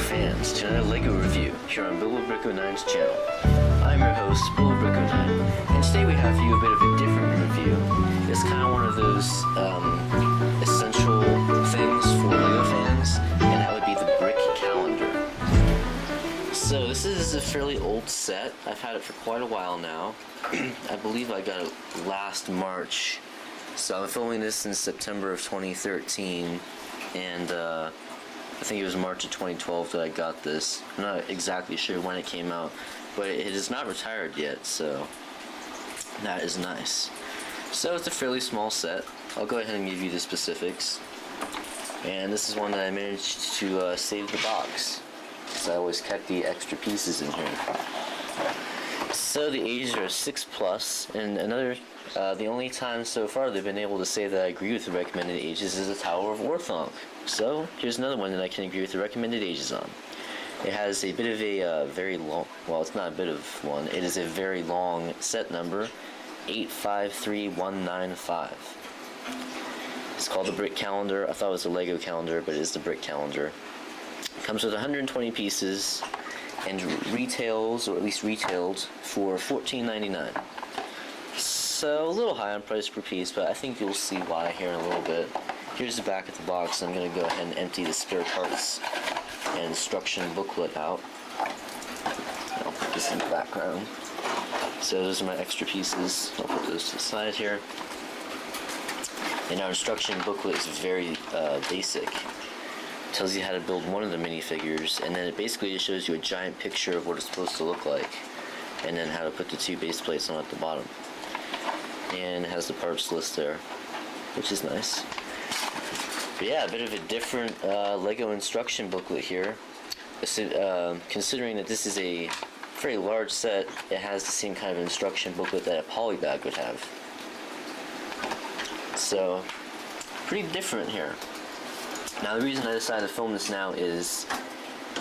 fans, to another LEGO review here on BillowBrick09's channel. I'm your host, BillowBrick09, and today we have for you a bit of a different review. It's kind of one of those essential things for LEGO fans, and that would be the brick calendar. So this is a fairly old set. I've had it for quite a while now. I believe I got it last March. So I'm filming this in September of 2013, and I think it was March of 2012 that I got this. I'm not exactly sure when it came out, but it is not retired yet, so that is nice. So it's a fairly small set. I'll go ahead and give you the specifics. And this is one that I managed to save the box, because I always kept the extra pieces in here. So the ages are 6+, and the only time so far they've been able to say that I agree with the recommended ages is the Tower of Orthanc. So here's another one that I can agree with the recommended ages on. It has a bit of a very long, well, it's not a bit of one, it is a very long set number, 853195. It's called the Brick Calendar. I thought it was a LEGO calendar, but it is the Brick Calendar. It comes with 120 pieces and retails, or at least retailed, for $14.99. So a little high on price per piece, but I think you'll see why here in a little bit. Here's the back of the box. I'm going to go ahead and empty the spare parts and instruction booklet out. I'll put this in the background. So those are my extra pieces. I'll put those to the side here. And our instruction booklet is very basic. It tells you how to build one of the minifigures, and then it basically just shows you a giant picture of what it's supposed to look like, and then how to put the two base plates on at the bottom. And it has the parts list there, which is nice. But yeah, a bit of a different LEGO instruction booklet here. Considering that this is a very large set, it has the same kind of instruction booklet that a polybag would have. So, pretty different here. Now the reason I decided to film this now is,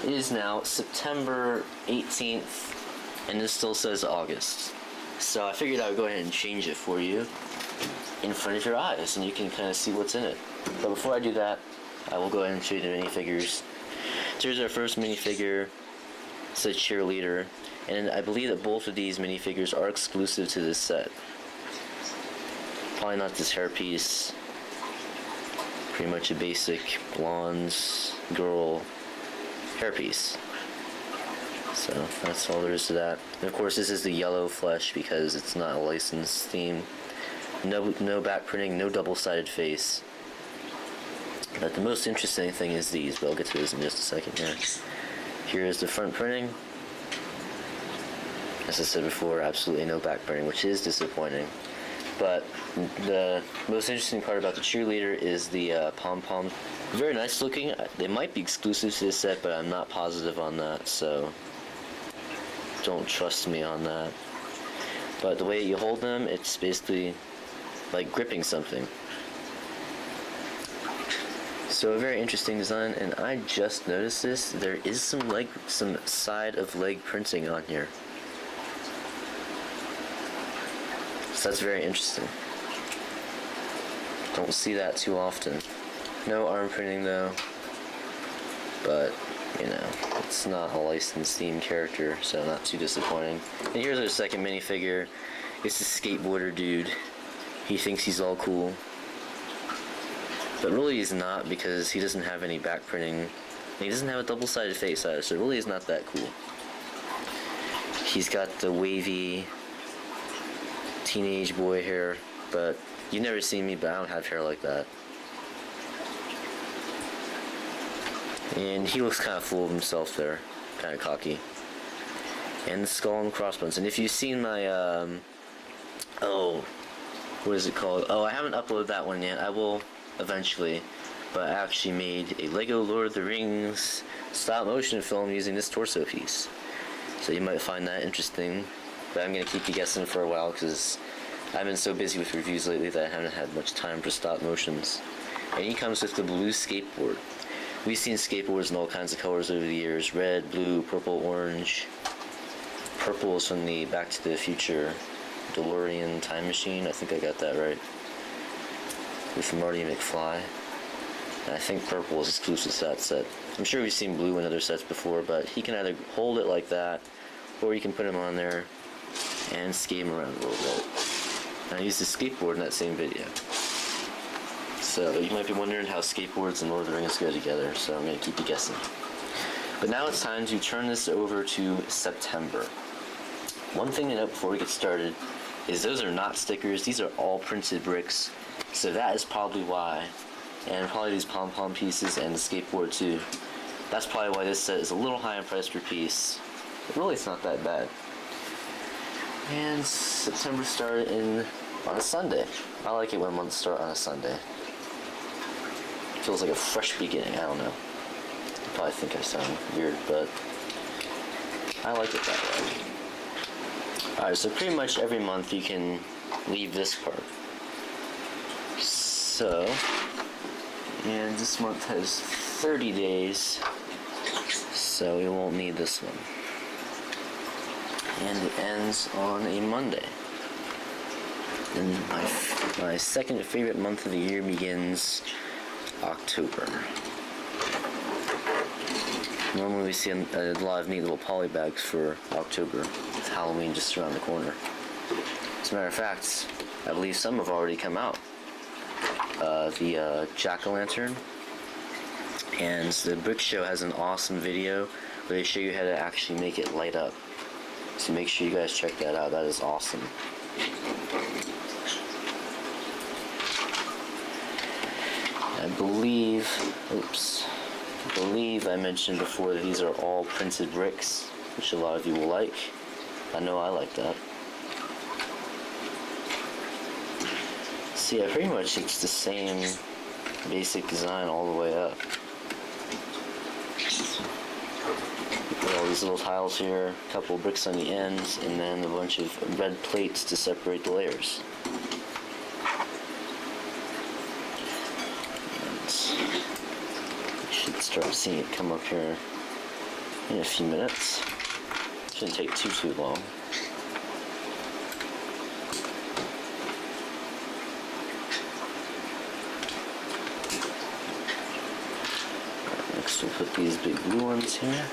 it is now September 18th, and this still says August. So I figured I would go ahead and change it for you in front of your eyes, and you can kind of see what's in it. But before I do that, I will go ahead and show you the minifigures. So here's our first minifigure. It's a cheerleader, and I believe that both of these minifigures are exclusive to this set. Probably not this hairpiece. Pretty much a basic blonde girl backpiece. So that's all there is to that. And of course this is the yellow flesh because it's not a licensed theme. No back printing, no double-sided face. But the most interesting thing is these, but I'll get to those in just a second here. Here is the front printing. As I said before, absolutely no back printing, which is disappointing. But the most interesting part about the cheerleader is the pom-pom. Very nice looking. They might be exclusive to this set, but I'm not positive on that, so don't trust me on that. But the way you hold them, it's basically like gripping something. So a very interesting design, and I just noticed this. There is some side of leg printing on here. So that's very interesting. Don't see that too often. No arm printing though, but you know, it's not a licensed theme character, so not too disappointing. And here's our second minifigure. It's a skateboarder dude. He thinks he's all cool, but really he's not, because he doesn't have any back printing. And he doesn't have a double-sided face either, so really he's not that cool. He's got the wavy teenage boy hair, but you've never seen me, but I don't have hair like that. And he looks kind of full of himself there, kind of cocky. And the skull and crossbones. And if you've seen my, what is it called? Oh, I haven't uploaded that one yet. I will eventually. But I actually made a LEGO Lord of the Rings stop motion film using this torso piece. So you might find that interesting. But I'm going to keep you guessing for a while because I've been so busy with reviews lately that I haven't had much time for stop motions. And he comes with the blue skateboard. We've seen skateboards in all kinds of colors over the years. Red, blue, purple, orange. Purple is from the Back to the Future DeLorean time machine. I think I got that right. With Marty McFly. And I think purple is exclusive to that set. I'm sure we've seen blue in other sets before, but he can either hold it like that, or you can put him on there and skate him around a little bit. And I used a skateboard in that same video. So you might be wondering how skateboards and Lord of the Rings go together, so I'm going to keep you guessing. But now it's time to turn this over to September. One thing to note before we get started is those are not stickers, these are all printed bricks, so that is probably why, and probably these pom-pom pieces and the skateboard too, that's probably why this set is a little high in price per piece, but really it's not that bad. And September started on a Sunday. I like it when months start on a Sunday. It feels like a fresh beginning, I don't know. You probably think I sound weird, but I like it that way. Alright, so pretty much every month you can leave this part. So, and this month has 30 days, so we won't need this one. And it ends on a Monday. And my second favorite month of the year begins October. Normally we see a lot of neat little poly bags for October, with Halloween just around the corner. As a matter of fact, I believe some have already come out. The Jack-o'-lantern and the Brick Show has an awesome video where they show you how to actually make it light up. So make sure you guys check that out, that is awesome. I believe I mentioned before that these are all printed bricks, which a lot of you will like. I know I like that. See, yeah, pretty much it's the same basic design all the way up. Put all these little tiles here, a couple of bricks on the ends, and then a bunch of red plates to separate the layers. Start seeing it come up here in a few minutes. Shouldn't take too long. Next we'll put these big blue ones here.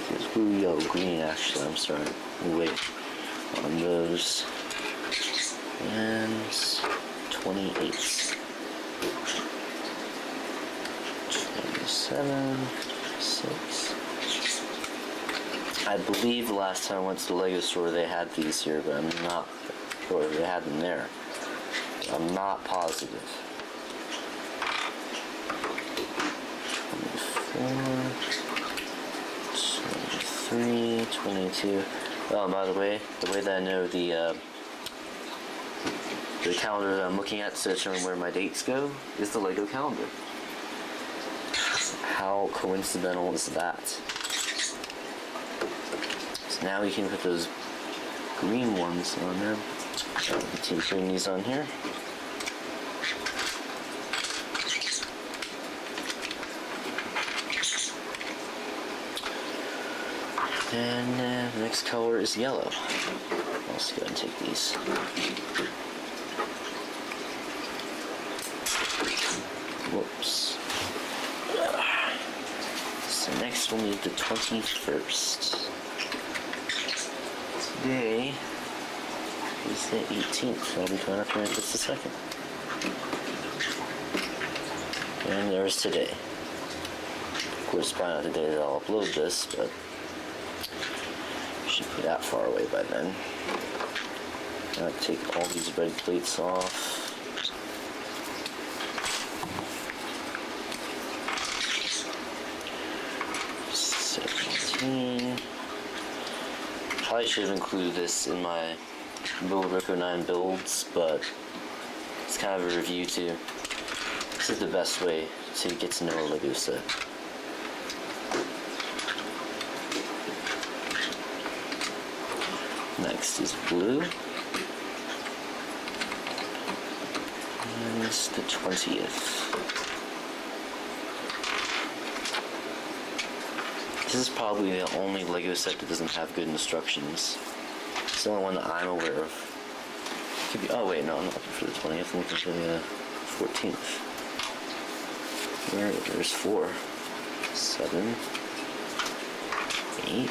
There's blue, yellow, green actually, I'm sorry. We'll wait on those. And 28. 7, 6. I believe the last time I went to the Lego store they had these here, but I'm not, or they had them there. I'm not positive. 24, 23, 22. Oh, and by the way that I know the calendar that I'm looking at to determine where my dates go is the Lego calendar. How coincidental is that? So now we can put those green ones on there. Continue putting these on here. And the next color is yellow. Let's go ahead and take these. Whoops. So next we'll need the 21st. Today is the 18th. I'll be coming up here in just a second. And there's today. Of course, probably not the day that I'll upload this, but should be that far away by then. I'll take all these red plates off. Probably should have included this in my Build-A-Brick 09 builds, but it's kind of a review too. This is the best way to get to know a Lego set. Next is blue. And it's the 20th. This is probably the only Lego set that doesn't have good instructions. It's the only one that I'm aware of. Could be, oh wait, no, I'm not looking for the 20th, I'm looking for the 14th. There's 4, 7, 8,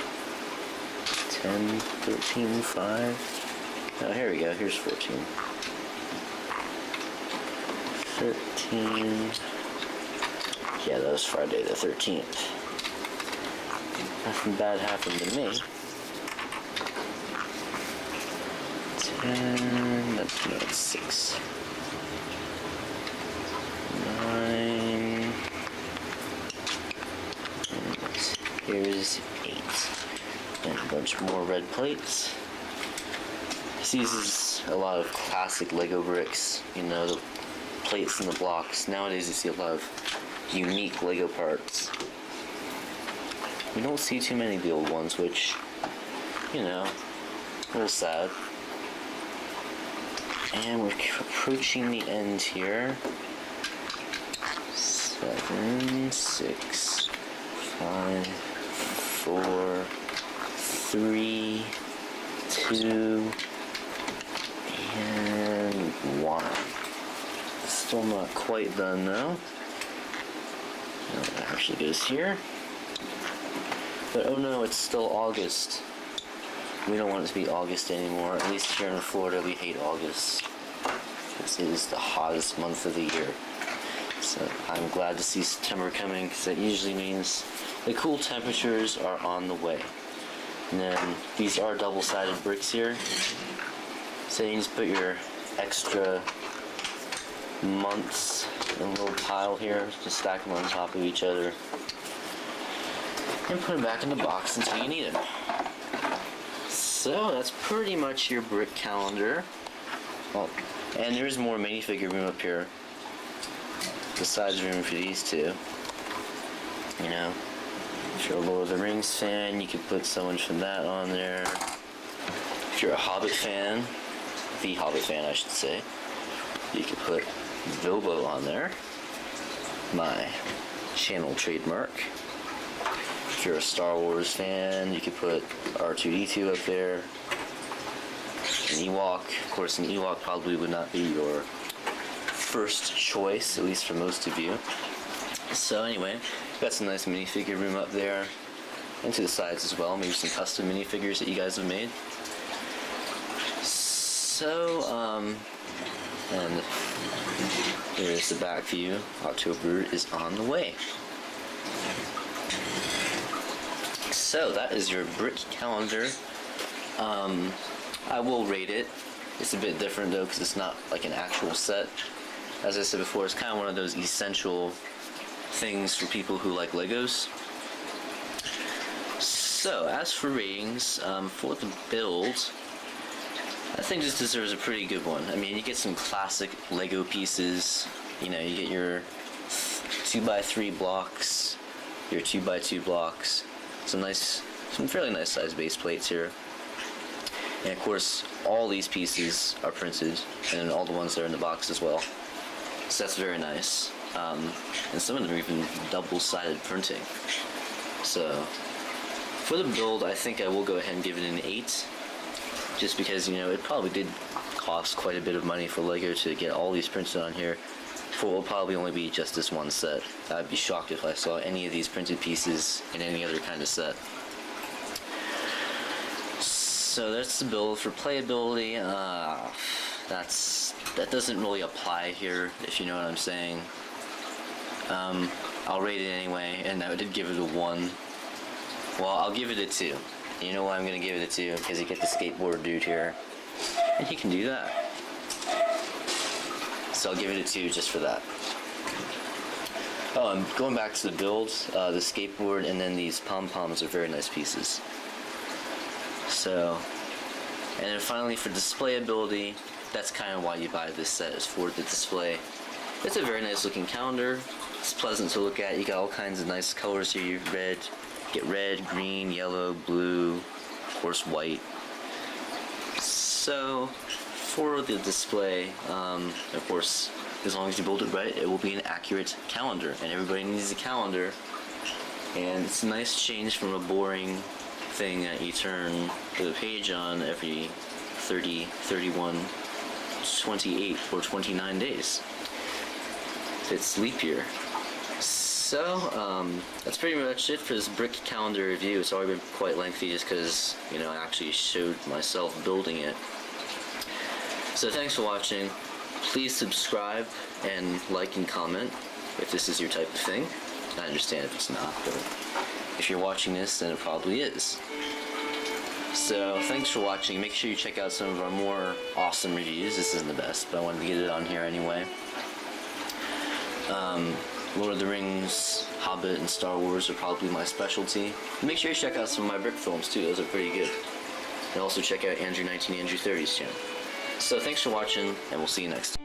10, 13, 5. Oh, here we go. Here's 14. 13. Yeah, that was Friday the 13th. Nothing bad happened to me. 10, no, it's 6. 9. And here's 8. And a bunch more red plates. This uses a lot of classic Lego bricks, you know, the plates and the blocks. Nowadays you see a lot of unique Lego parts. We don't see too many of the old ones, which, you know, a little sad. And we're approaching the end here. 7, 6, 5, 4, 3, 2, and 1. Still not quite done though. No, that actually goes here. But oh no, it's still August. We don't want it to be August anymore. At least here in Florida, we hate August. This is the hottest month of the year. So I'm glad to see September coming, because that usually means the cool temperatures are on the way. And then these are double-sided bricks here. So you just put your extra months in a little pile here, just stack them on top of each other. And put them back in the box until you need them. So that's pretty much your brick calendar. Oh, and there's more minifigure room up here. Besides room for these two. You know, if you're a Lord of the Rings fan, you could put someone from that on there. If you're a Hobbit fan, the Hobbit fan I should say, you could put Bilbo on there. My channel trademark. If you're a Star Wars fan, you could put R2-D2 up there. An Ewok. Of course, an Ewok probably would not be your first choice, at least for most of you. So anyway, got some nice minifigure room up there. And to the sides as well. Maybe some custom minifigures that you guys have made. So, and here's the back view. October is on the way. So that is your brick calendar. I will rate it. It's a bit different though, because it's not like an actual set. As I said before, it's kind of one of those essential things for people who like Legos. So as for ratings, for the build, I think this deserves a pretty good one. I mean, you get some classic Lego pieces. You know, you get your 2x3 blocks, your 2x2 blocks. Some fairly nice sized base plates here. And of course, all these pieces are printed, and all the ones that are in the box as well. So that's very nice. And some of them are even double-sided printing. So, for the build, I think I will go ahead and give it an 8. Just because, you know, it probably did cost quite a bit of money for Lego to get all these printed on here. For what will probably only be just this one set. I'd be shocked if I saw any of these printed pieces in any other kind of set. So that's the build. For playability, that doesn't really apply here, if you know what I'm saying. I'll rate it anyway, and I did give it a 1. Well, I'll give it a 2. You know why I'm going to give it a 2? Because you get the skateboard dude here, and he can do that. So I'll give it a 2 just for that. Oh, and going back to the build, the skateboard and then these pom-poms are very nice pieces. So, and then finally for displayability, that's kind of why you buy this set, is for the display. It's a very nice looking calendar. It's pleasant to look at. You got all kinds of nice colors here. You get red, green, yellow, blue, of course white. So, for the display, of course, as long as you build it right, it will be an accurate calendar, and everybody needs a calendar. And it's a nice change from a boring thing that you turn the page on every 30, 31, 28, or 29 days. It's leap year. So, that's pretty much it for this brick calendar review. It's already been quite lengthy just because, you know, I actually showed myself building it. So thanks for watching. Please subscribe and like and comment if this is your type of thing. I understand if it's not, but if you're watching this, then it probably is. So thanks for watching. Make sure you check out some of our more awesome reviews. This isn't the best, but I wanted to get it on here anyway. Lord of the Rings, Hobbit, and Star Wars are probably my specialty. Make sure you check out some of my brick films too. Those are pretty good. And also check out Andrew 19, Andrew 30's channel. So thanks for watching, and we'll see you next time.